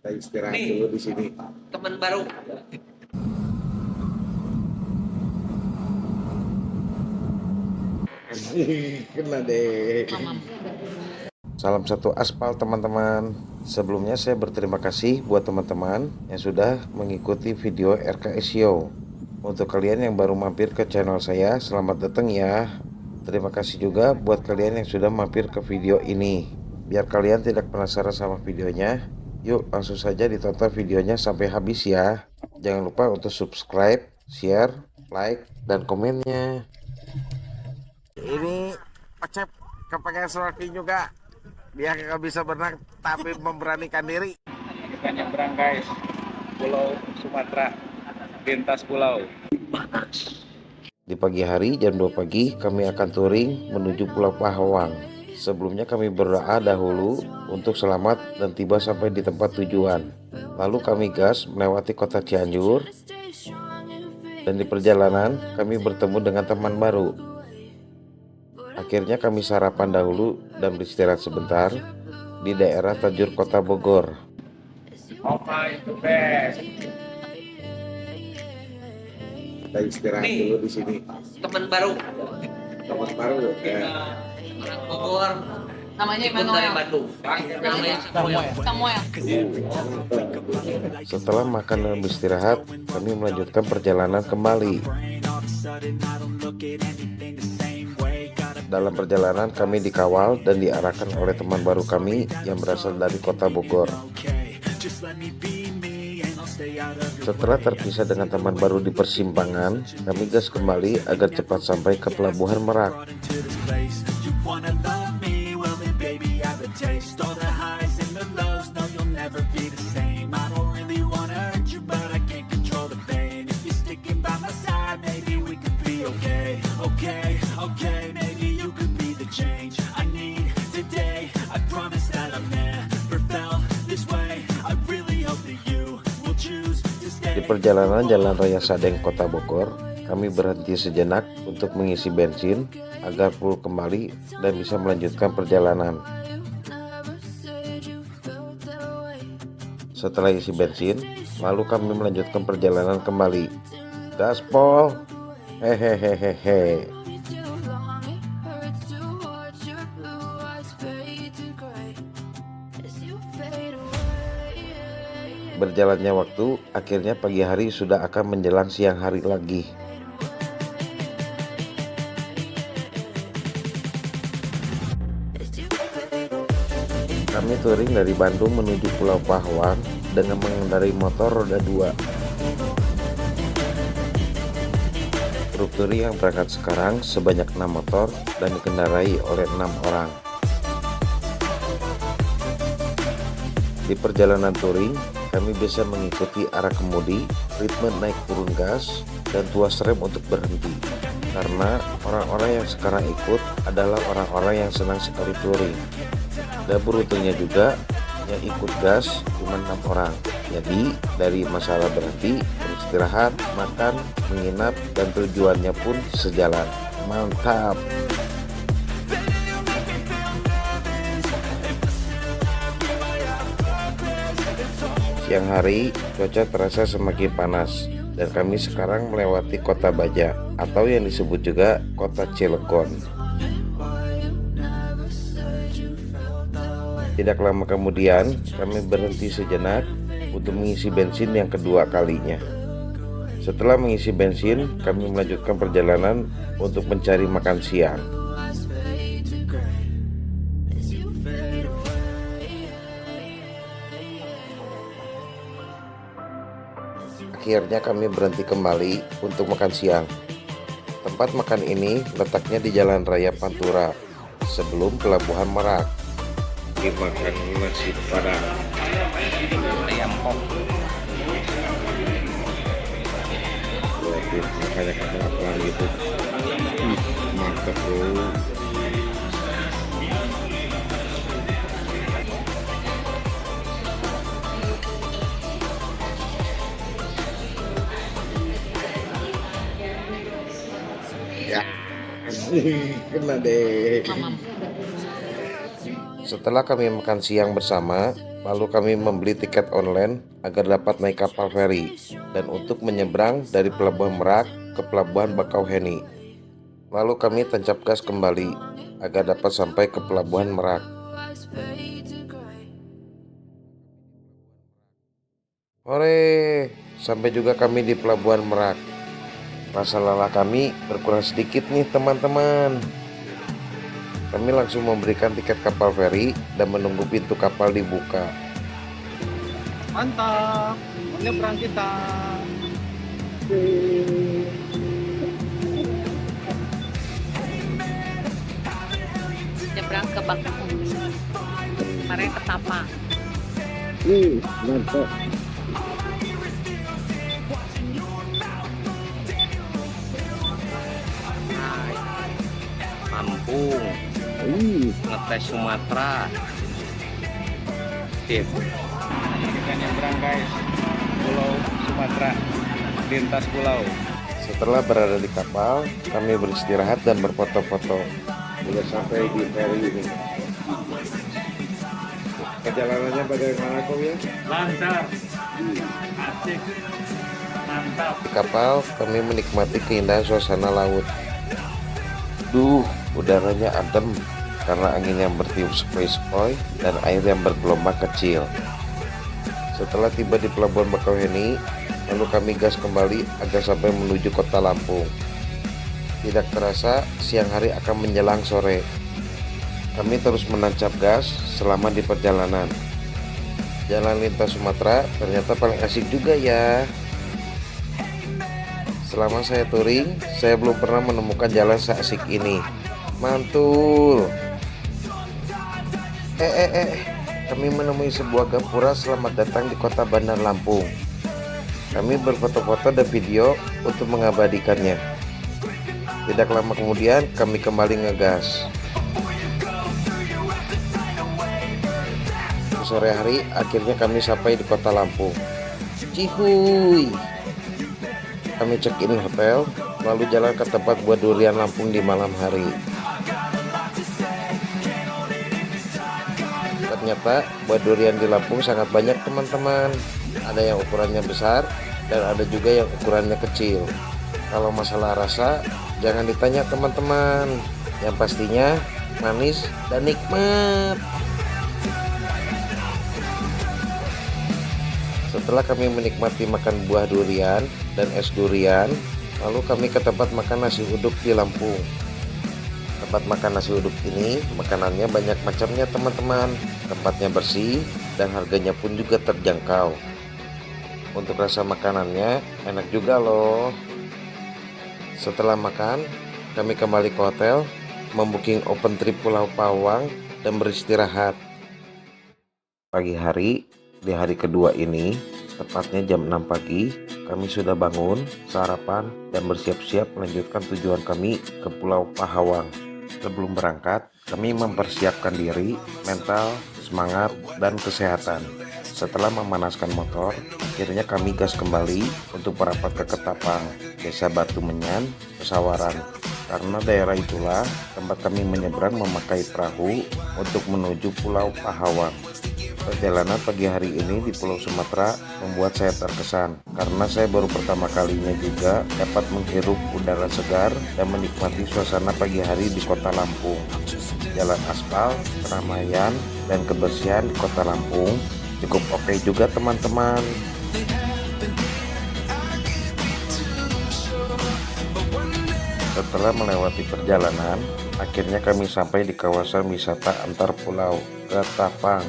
Kita istirahat Nih, dulu di sini. teman baru. Kena deh. Salam satu aspal teman-teman. Sebelumnya saya berterima kasih buat teman-teman yang sudah mengikuti video RKS Show. Untuk kalian yang baru mampir ke channel saya, selamat datang ya. Terima kasih juga buat kalian yang sudah mampir ke video ini. Biar kalian tidak penasaran sama videonya, yuk langsung saja ditonton videonya sampai habis ya. Jangan lupa untuk subscribe, share, like, dan komennya. Ini Pecep kepengen snorkeling juga. Dia nggak bisa berenang tapi memberanikan diri. Kita nyebrang guys, Pulau Sumatera, lintas pulau. Di pagi hari jam 2 pagi kami akan touring menuju Pulau Pahawang. Sebelumnya kami berdoa dahulu untuk selamat dan tiba sampai di tempat tujuan. Lalu kami gas melewati kota Cianjur. Dan di perjalanan kami bertemu dengan teman baru. Akhirnya kami sarapan dahulu dan beristirahat sebentar di daerah Tajur Kota Bogor. Oh my the best. Kita istirahat Nih. dulu di sini. Teman baru. Teman baru ya. Orang Bogor. Namanya Ikut dari Emmanuel. Bandung. Namanya Samuel. Samuel. Setelah makan dan beristirahat, kami melanjutkan perjalanan kembali. Dalam perjalanan kami dikawal dan diarahkan oleh teman baru kami yang berasal dari kota Bogor. Setelah terpisah dengan teman baru di persimpangan, kami gas kembali agar cepat sampai ke Pelabuhan Merak. Di perjalanan Jalan Raya Sadeng Kota Bogor, kami berhenti sejenak untuk mengisi bensin agar full kembali dan bisa melanjutkan perjalanan. Setelah isi bensin, lalu kami melanjutkan perjalanan kembali. Gaspol, hehehehehe. Berjalannya waktu, akhirnya pagi hari sudah akan menjelang siang hari lagi. Kami touring dari Bandung menuju Pulau Pahawang dengan mengendarai motor roda 2. Truk touring yang berangkat sekarang sebanyak 6 motor dan dikendarai oleh 6 orang. Di perjalanan touring, kami bisa mengikuti arah kemudi, ritme naik turun gas, dan tuas rem untuk berhenti. Karena orang-orang yang sekarang ikut adalah orang-orang yang senang sekali touring. Dan beruntungnya juga yang ikut gas cuma 6 orang. Jadi dari masalah berhenti, beristirahat, makan, menginap, dan tujuannya pun sejalan. Mantap! Siang hari, cuaca terasa semakin panas dan kami sekarang melewati kota Baja atau yang disebut juga kota Cilegon. Tidak lama kemudian, kami berhenti sejenak untuk mengisi bensin yang kedua kalinya. Setelah mengisi bensin, kami melanjutkan perjalanan untuk mencari makan siang. Akhirnya kami berhenti kembali untuk makan siang. Tempat makan ini letaknya di Jalan Raya Pantura sebelum Pelabuhan Merak. Dimakan nasi padang Ayam pop. makanya kapal gitu. Mantap bro. Ya, kena deh. Setelah kami makan siang bersama, Lalu kami membeli tiket online agar dapat naik kapal feri dan untuk menyeberang dari Pelabuhan Merak ke Pelabuhan Bakauheni. Lalu kami tancap gas kembali agar dapat sampai ke Pelabuhan Merak. Hore, sampai juga kami di Pelabuhan Merak. Rasa lelah kami berkurang sedikit nih teman-teman. Kami langsung memberikan tiket kapal feri dan menunggu pintu kapal dibuka. Mantap, menyeberang kita. Nyebrang ke Bakauheni, kemarin ke Tapang. Mantap. Lampung, ngetes Sumatera. Sip. Kita nyebrang guys, Pulau Sumatera, lintas pulau. Setelah berada di kapal, kami beristirahat dan berfoto-foto. Sudah sampai di feri ini. Perjalanannya bagaimana kau ya? Lancar, asik, mantap. Di kapal, kami menikmati keindahan suasana laut. Udaranya adem karena angin yang bertiup sepoi-sepoi dan air yang bergelombang kecil. Setelah tiba di Pelabuhan Bakauheni, lalu kami gas kembali agar sampai menuju kota Lampung. Tidak terasa siang hari akan menjelang sore. Kami terus menancap gas selama di perjalanan. Jalan lintas Sumatera ternyata paling asik juga ya. Selama saya touring, saya belum pernah menemukan jalan seasik ini. Mantul. Kami menemui sebuah gapura selamat datang di kota Bandar Lampung. Kami berfoto-foto dan video untuk mengabadikannya. Tidak lama kemudian kami kembali ngegas. Sore hari akhirnya kami sampai di kota Lampung. Cihuy. Kami check-in hotel, lalu jalan ke tempat buah durian Lampung di malam hari. Ternyata buah durian di Lampung sangat banyak teman-teman. Ada yang ukurannya besar dan ada juga yang ukurannya kecil. Kalau masalah rasa, jangan ditanya teman-teman. Yang pastinya manis dan nikmat. Setelah kami menikmati makan buah durian dan es durian, lalu kami ke tempat makan nasi uduk di Lampung. Tempat makan nasi uduk ini makanannya banyak macamnya teman-teman. Tempatnya bersih dan harganya pun juga terjangkau. Untuk rasa makanannya enak juga loh. Setelah makan, kami kembali ke hotel, membooking open trip Pulau Pahawang dan beristirahat. Pagi hari, di hari kedua ini, tepatnya jam 6 pagi, kami sudah bangun, sarapan, dan bersiap-siap melanjutkan tujuan kami ke Pulau Pahawang. Sebelum berangkat, kami mempersiapkan diri, mental, semangat, dan kesehatan. Setelah memanaskan motor, akhirnya kami gas kembali untuk merapat ke Ketapang, Desa Batu Menyan, Pesawaran. Karena daerah itulah tempat kami menyeberang memakai perahu untuk menuju Pulau Pahawang. Perjalanan pagi hari ini di Pulau Sumatera membuat saya terkesan karena saya baru pertama kalinya juga dapat menghirup udara segar dan menikmati suasana pagi hari di kota Lampung. Jalan aspal, keramaian, dan kebersihan di kota Lampung cukup oke juga teman-teman. Setelah melewati perjalanan, akhirnya kami sampai di kawasan wisata antar pulau Ketapang.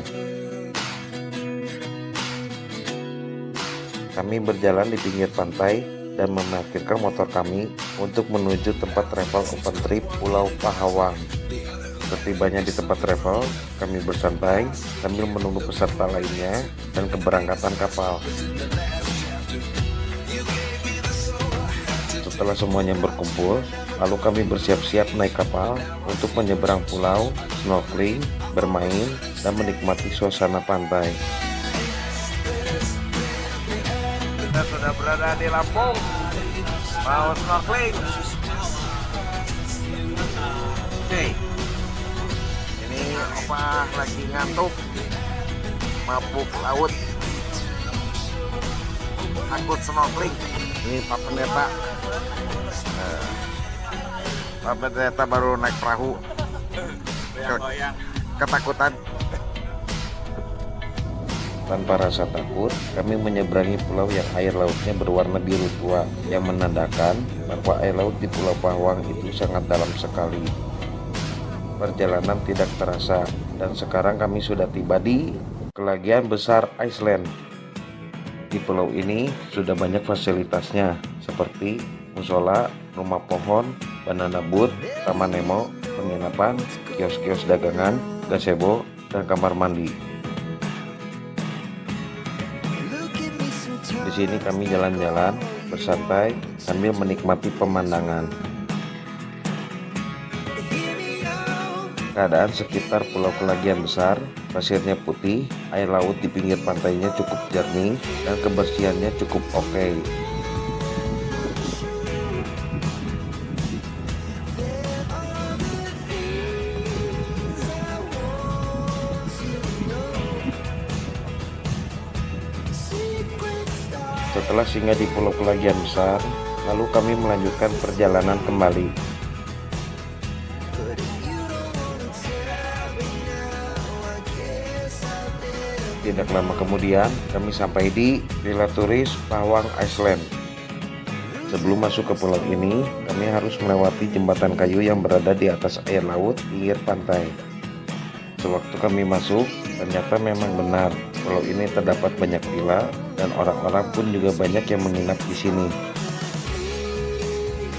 Kami berjalan di pinggir pantai dan memarkirkan motor kami untuk menuju tempat travel open trip Pulau Pahawang. Setibanya di tempat travel, kami bersantai sambil menunggu peserta lainnya dan keberangkatan kapal. Setelah semuanya berkumpul, lalu kami bersiap-siap naik kapal untuk menyeberang pulau, snorkeling, bermain, dan menikmati suasana pantai. Kita sudah berada di Lampung, mau snorkeling. Oke, ini opa lagi ngantuk. mabuk laut, takut snorkeling. Ini Pak Pendeta. Pak Pendeta baru naik perahu, ketakutan. Tanpa rasa takut, kami menyeberangi pulau yang air lautnya berwarna biru tua, yang menandakan bahwa air laut di Pulau Pahawang itu sangat dalam sekali. Perjalanan tidak terasa, dan sekarang kami sudah tiba di Kelagian Besar Iceland. Di pulau ini sudah banyak fasilitasnya, seperti musola, rumah pohon, banana boat, taman Nemo, penginapan, kios-kios dagangan, gazebo, dan kamar mandi. Di sini kami jalan-jalan, bersantai, sambil menikmati pemandangan. Keadaan sekitar Pulau Kelagian Besar, pasirnya putih, air laut di pinggir pantainya cukup jernih, dan kebersihannya cukup oke. Setelah singgah di Pulau Kelagian Besar, lalu kami melanjutkan perjalanan kembali. Tidak lama kemudian, kami sampai di Villa Turis Pahawang Iceland. Sebelum masuk ke pulau ini, kami harus melewati jembatan kayu yang berada di atas air laut pinggir pantai. Sewaktu kami masuk, ternyata memang benar, pulau ini terdapat banyak villa dan orang-orang pun juga banyak yang menginap di sini.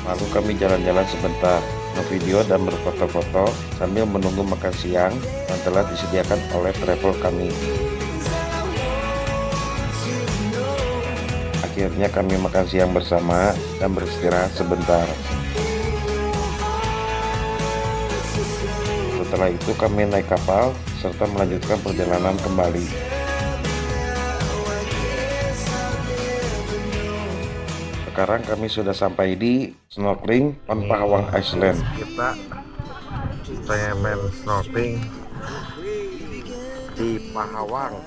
Lalu kami jalan-jalan sebentar, ngevideo dan berfoto-foto sambil menunggu makan siang yang telah disediakan oleh travel kami. Akhirnya kami makan siang bersama dan beristirahat sebentar. Setelah itu kami naik kapal serta melanjutkan perjalanan kembali. Sekarang kami sudah sampai di snorkeling on Pahawang Iceland. Kita pengen snorkeling di Pahawang.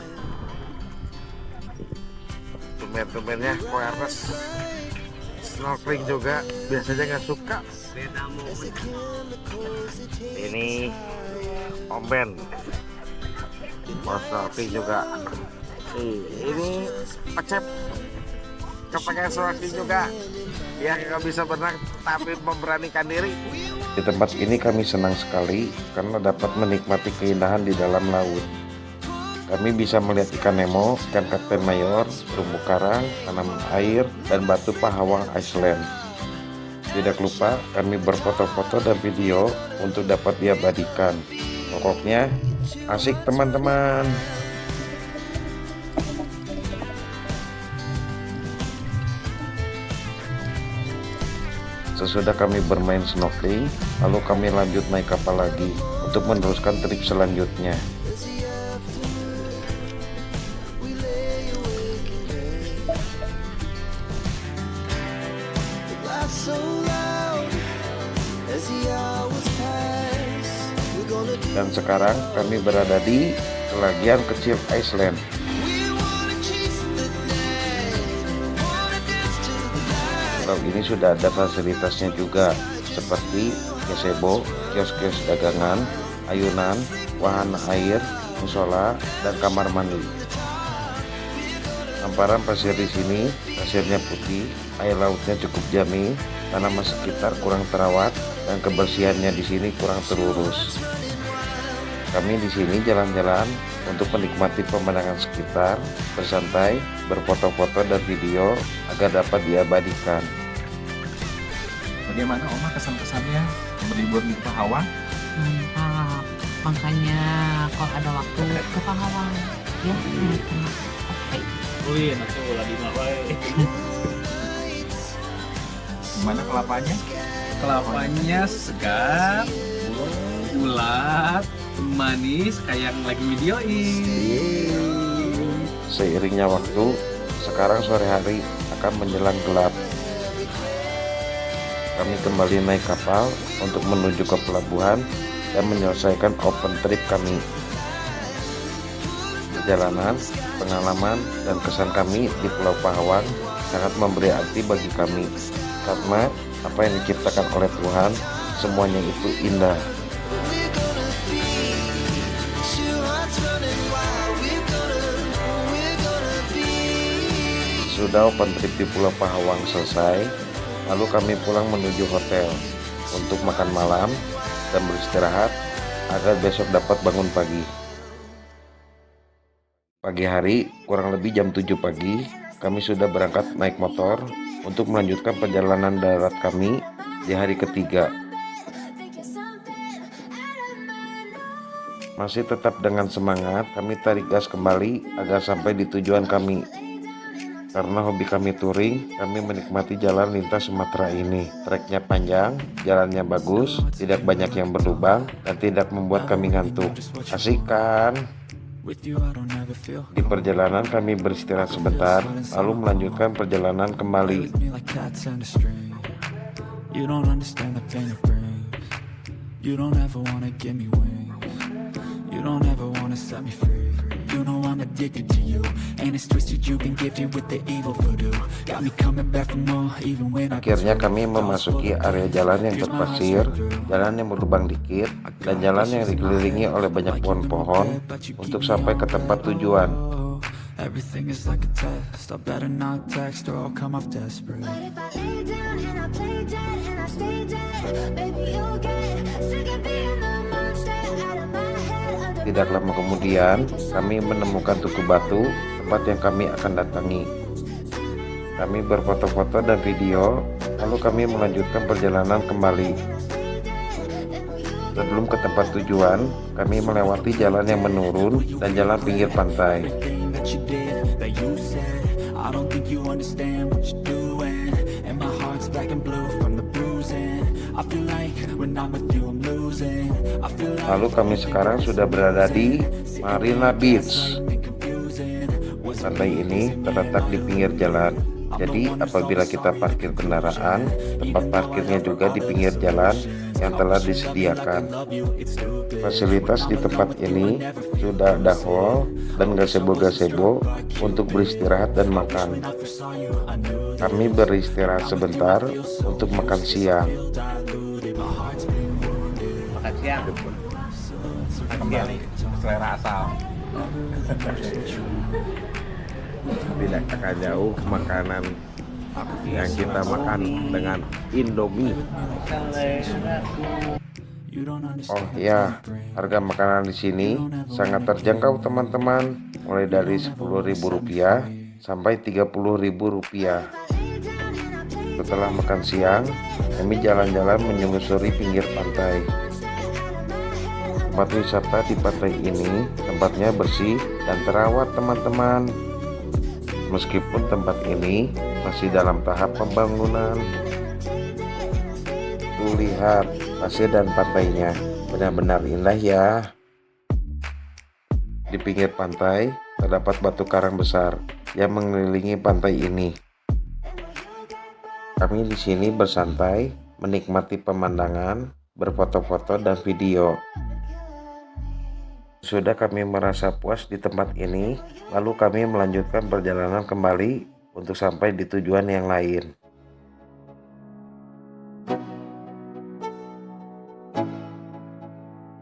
Tumben-tumbennya Koernes snorkeling juga, biasanya nggak suka. Ini Om Ben mau snorkeling juga. Ini Pecep kepengen snorkeling juga. Dia nggak bisa berenang tapi memberanikan diri. Di tempat ini kami senang sekali karena dapat menikmati keindahan di dalam laut. Kami bisa melihat ikan Nemo, ikan Kapten Mayor, terumbu karang, tanaman air, dan batu Pahawang Iceland. Tidak lupa kami berfoto-foto dan video untuk dapat diabadikan. Pokoknya asik teman-teman. Sesudah kami bermain snorkeling, lalu kami lanjut naik kapal lagi untuk meneruskan trip selanjutnya. Dan sekarang kami berada di Kelagian Kecil Iceland. Pulau ini sudah ada fasilitasnya juga, seperti gazebo, kios-kios dagangan, ayunan, wahana air, musola, dan kamar mandi. Hamparan pasir di sini, pasirnya putih, air lautnya cukup jernih, tanaman sekitar kurang terawat, dan kebersihannya di sini kurang terurus. Kami di sini jalan-jalan untuk menikmati pemandangan sekitar, bersantai, berfoto-foto dan video agar dapat diabadikan. Bagaimana Oma kesan-kesannya berlibur di Pahawang? Mantap. Makanya kalau ada waktu ke Pahawang ya. Oke. Ulin atau ulah di Gimana kelapanya? Kelapanya segar, bulat, manis kayak yang lagi videoin. Seiringnya waktu, sekarang sore hari akan menjelang gelap. Kami kembali naik kapal untuk menuju ke pelabuhan dan menyelesaikan open trip kami. Perjalanan, pengalaman, dan kesan kami di Pulau Pahawang sangat memberi arti bagi kami, karena apa yang diciptakan oleh Tuhan semuanya itu indah. Sudah open trip di Pulau Pahawang selesai, lalu kami pulang menuju hotel untuk makan malam dan beristirahat agar besok dapat bangun pagi. Pagi hari, kurang lebih jam 7 pagi, kami sudah berangkat naik motor untuk melanjutkan perjalanan darat kami di hari ketiga. Masih tetap dengan semangat, kami tarik gas kembali agar sampai di tujuan kami. Karena hobi kami touring, kami menikmati jalan lintas Sumatera ini. Treknya panjang, jalannya bagus, tidak banyak yang berlubang, dan tidak membuat kami ngantuk. Asik kan? Di perjalanan kami beristirahat sebentar, lalu melanjutkan perjalanan kembali. Akhirnya kami memasuki area jalan yang berpasir, jalan yang berlubang dikit, dan jalan yang dikelilingi oleh banyak pohon-pohon untuk sampai ke tempat tujuan. Tidak lama kemudian, kami menemukan Tugu Batu, tempat yang kami akan datangi. Kami berfoto-foto dan video, lalu kami melanjutkan perjalanan kembali. Sebelum ke tempat tujuan, kami melewati jalan yang menurun dan jalan pinggir pantai. Lalu kami sekarang sudah berada di Marina Beach. Pantai ini terletak di pinggir jalan. Jadi apabila kita parkir kendaraan, tempat parkirnya juga di pinggir jalan yang telah disediakan. Fasilitas di tempat ini sudah ada hall dan gazebo-gazebo untuk beristirahat dan makan. Kami beristirahat sebentar untuk makan siang. Makan siang. Kembali selera asal. Tidak akan jauh makanan yang kita makan dengan Indomie. Oh ya, harga makanan di sini sangat terjangkau teman-teman, mulai dari Rp10.000 sampai Rp30.000. Setelah makan siang, kami jalan-jalan menyusuri pinggir pantai. Tempat wisata di pantai ini tempatnya bersih dan terawat teman-teman. Meskipun tempat ini masih dalam tahap pembangunan. Tuh lihat pasir dan pantainya, benar-benar indah ya. Di pinggir pantai terdapat batu karang besar yang mengelilingi pantai ini. Kami di sini bersantai, menikmati pemandangan, berfoto-foto dan video. Sudah kami merasa puas di tempat ini, lalu kami melanjutkan perjalanan kembali untuk sampai di tujuan yang lain.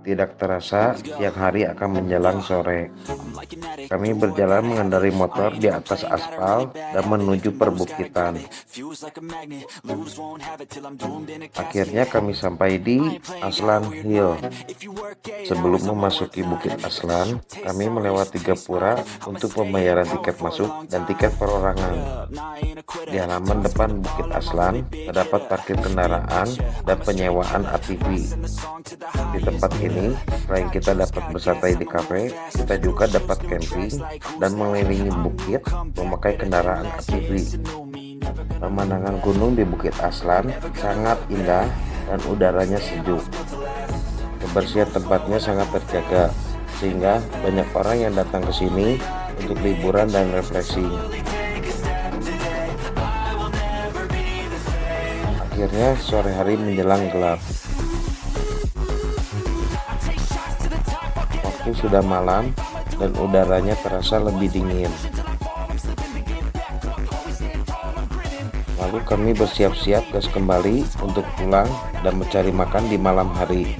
Tidak terasa, siang hari akan menjelang sore. Kami berjalan mengendarai motor di atas aspal dan menuju perbukitan. Akhirnya kami sampai di Aslan Hill. Sebelum memasuki Bukit Aslan, kami melewati gapura untuk pembayaran tiket masuk dan tiket perorangan. Di halaman depan Bukit Aslan terdapat parkir kendaraan dan penyewaan ATV. Di tempat ini, selain kita dapat bersantai di kafe, kita juga dapat camping dan mengelilingi bukit memakai kendaraan ATV. Pemandangan gunung di Bukit Aslan sangat indah dan udaranya sejuk. Kebersihan tempatnya sangat terjaga, sehingga banyak orang yang datang ke sini untuk liburan dan refreshing. Akhirnya sore hari menjelang gelap. Waktu sudah malam, dan udaranya terasa lebih dingin. Lalu kami bersiap-siap gas kembali untuk pulang dan mencari makan di malam hari.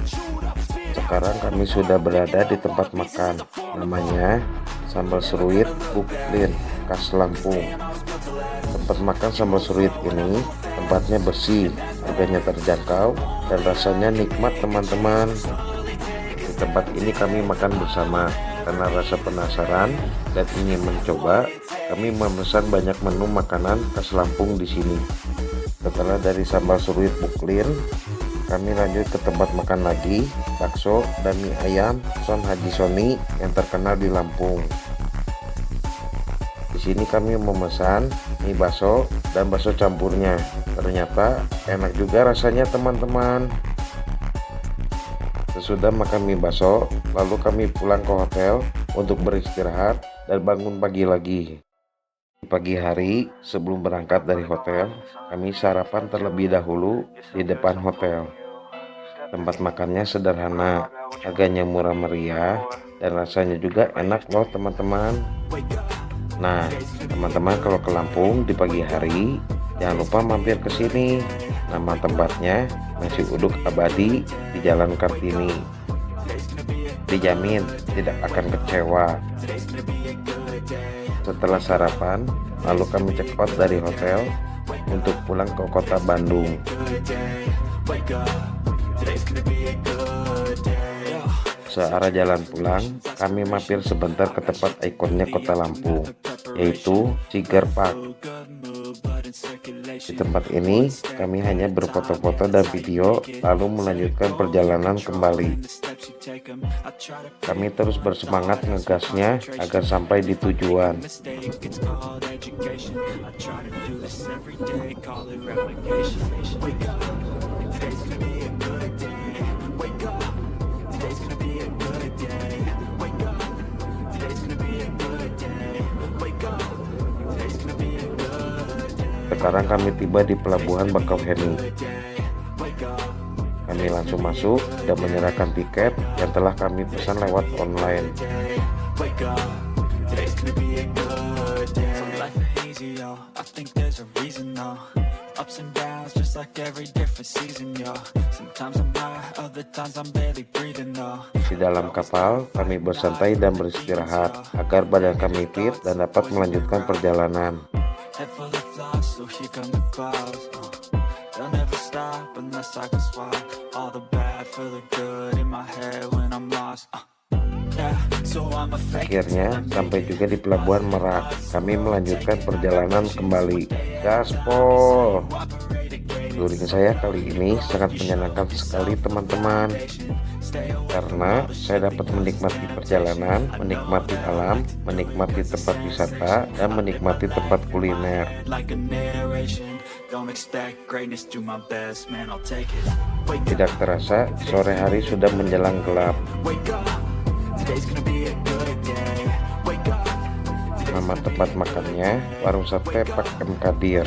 Sekarang kami sudah berada di tempat makan, namanya Sambal Seruit Buklin khas Lampung. Tempat makan Sambal Seruit ini tempatnya bersih, harganya terjangkau, dan rasanya nikmat teman-teman. Di tempat ini kami makan bersama karena rasa penasaran dan ingin mencoba. Kami memesan banyak menu makanan khas Lampung di sini. Setelah dari Sambal Seruit Buklin, kami lanjut ke tempat makan lagi, bakso dan mie ayam Son Haji Soni yang terkenal di Lampung. Di sini kami memesan mie bakso dan bakso campurnya. Ternyata enak juga rasanya teman-teman. Sesudah makan mie bakso, lalu kami pulang ke hotel untuk beristirahat dan bangun pagi lagi. Di pagi hari sebelum berangkat dari hotel, kami sarapan terlebih dahulu di depan hotel. Tempat makannya sederhana, harganya murah meriah, dan rasanya juga enak loh teman-teman. Nah, teman-teman kalau ke Lampung di pagi hari, jangan lupa mampir ke sini. Nama tempatnya Nasi Uduk Abadi di Jalan Kartini. Dijamin tidak akan kecewa. Setelah sarapan, lalu kami check out dari hotel untuk pulang ke kota Bandung. Searah jalan pulang, kami mampir sebentar ke tempat ikonnya kota Lampung, yaitu Cigar Park. Di tempat ini, kami hanya berfoto-foto dan video, lalu melanjutkan perjalanan kembali. Kami terus bersemangat ngegasnya agar sampai di tujuan. Sekarang kami tiba di Pelabuhan Bakauheni. Kami langsung masuk dan menyerahkan tiket yang telah kami pesan lewat online. Di dalam kapal, kami bersantai dan beristirahat agar badan kami fit dan dapat melanjutkan perjalanan. Akhirnya sampai juga di Pelabuhan Merak. Kami melanjutkan perjalanan kembali. Gaspol. Touring saya kali ini sangat menyenangkan sekali teman-teman, karena saya dapat menikmati perjalanan, menikmati alam, menikmati tempat wisata, dan menikmati tempat kuliner. Tidak terasa sore hari sudah menjelang gelap. Nama tempat makannya Warung Sate Pak M Kadir.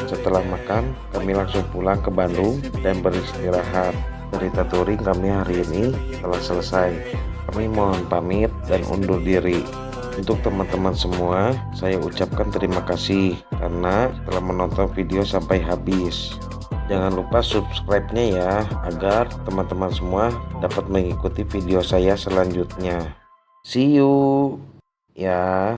Setelah makan, kami langsung pulang ke Bandung dan beristirahat. Cerita touring kami hari ini telah selesai. Kami mohon pamit dan undur diri. Untuk teman-teman semua, saya ucapkan terima kasih karena telah menonton video sampai habis. Jangan lupa subscribe-nya ya, agar teman-teman semua dapat mengikuti video saya selanjutnya. See you ya.